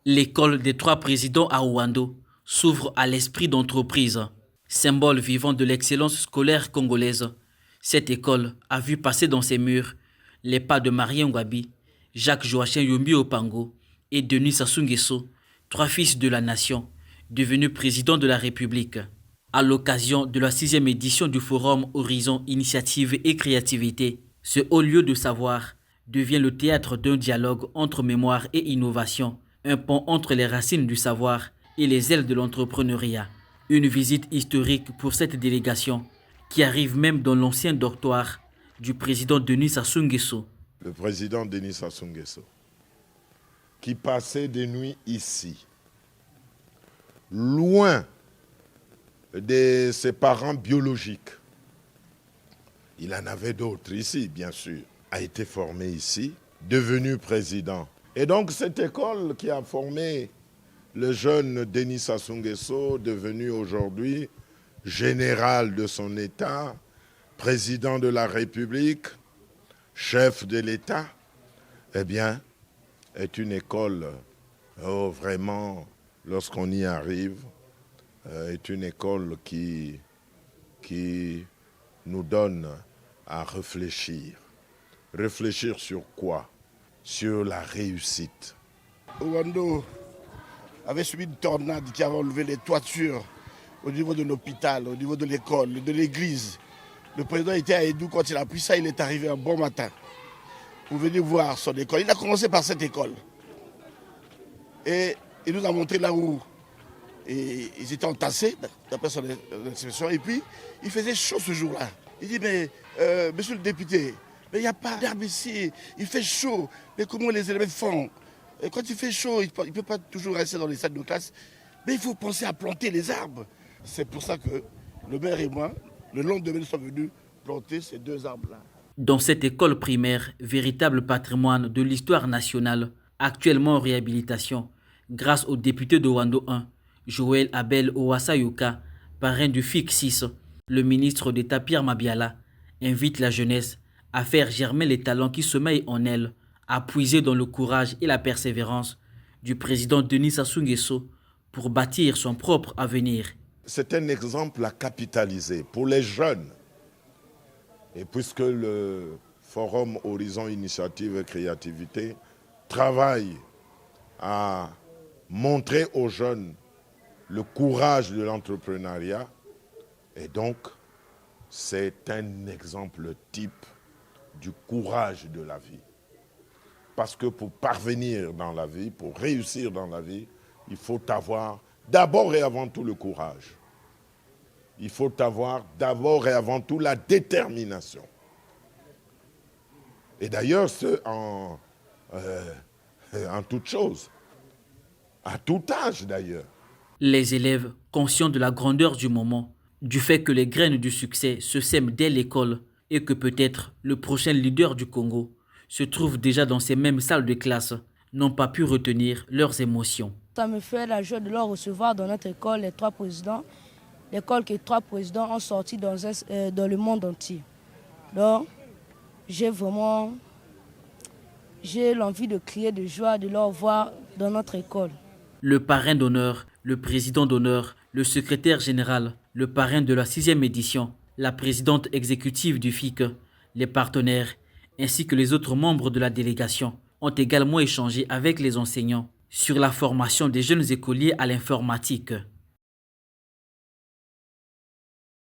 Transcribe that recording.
L'école des trois présidents à Ouando s'ouvre à l'esprit d'entreprise. Symbole vivant de l'excellence scolaire congolaise, cette école a vu passer dans ses murs les pas de Marie Ngouabi, Jacques Joachim Yombi Opango et Denis Sassou Nguesso, trois fils de la nation, devenus présidents de la République. À l'occasion de la 6e édition du Forum Horizon Initiative et Créativité, ce haut lieu de savoir devient le théâtre d'un dialogue entre mémoire et innovation, un pont entre les racines du savoir et les ailes de l'entrepreneuriat. Une visite historique pour cette délégation qui arrive même dans l'ancien dortoir du président Denis Sassou Nguesso. Le président Denis Sassou Nguesso, qui passait des nuits ici, loin de ses parents biologiques. Il en avait d'autres ici, bien sûr. A été formé ici, devenu président. Et donc cette école qui a formé le jeune Denis Sassou Nguesso, devenu aujourd'hui général de son État, président de la République, chef de l'État, eh bien, est une école vraiment, lorsqu'on y arrive, est une école qui nous donne à réfléchir. Réfléchir sur quoi? Sur la réussite. Ouando avait subi une tornade qui avait enlevé les toitures au niveau de l'hôpital, au niveau de l'école, de l'église. Le président était à Edou, quand il a pris ça, il est arrivé un bon matin pour venir voir son école. Il a commencé par cette école. Et il nous a montré là où ils étaient entassés, d'après son expression. Et puis, il faisait chaud ce jour-là. Il dit, mais monsieur le député, mais il n'y a pas d'herbe ici, il fait chaud. Mais comment les élèves font? Et quand il fait chaud, il ne peut pas toujours rester dans les salles de classe. Mais il faut penser à planter les arbres. C'est pour ça que le maire et moi, le lendemain, nous sommes venus planter ces deux arbres-là. Dans cette école primaire, véritable patrimoine de l'histoire nationale, actuellement en réhabilitation, grâce au député de Ouando 1, Joël Abel Owasayuka, parrain du FIC 6, le ministre d'État Pierre Mabiala invite la jeunesse à faire germer les talents qui sommeillent en elle, à puiser dans le courage et la persévérance du président Denis Sassou Nguesso pour bâtir son propre avenir. C'est un exemple à capitaliser pour les jeunes. Et puisque le Forum Horizon Initiative et Créativité travaille à montrer aux jeunes le courage de l'entrepreneuriat, et donc c'est un exemple type du courage de la vie. Parce que pour parvenir dans la vie, pour réussir dans la vie, il faut avoir d'abord et avant tout le courage. Il faut avoir d'abord et avant tout la détermination. Et d'ailleurs, c'est en toute chose, à tout âge d'ailleurs. Les élèves, conscients de la grandeur du moment, du fait que les graines du succès se sèment dès l'école et que peut-être le prochain leader du Congo se trouve déjà dans ces mêmes salles de classe, n'ont pas pu retenir leurs émotions. Ça me fait la joie de leur recevoir dans notre école les trois présidents, l'école que trois présidents ont sorti dans le monde entier. Donc, j'ai l'envie de crier de joie de leur voir dans notre école. Le parrain d'honneur, le président d'honneur, le secrétaire général, le parrain de la 6e édition, la présidente exécutive du FIC, les partenaires, ainsi que les autres membres de la délégation ont également échangé avec les enseignants sur la formation des jeunes écoliers à l'informatique.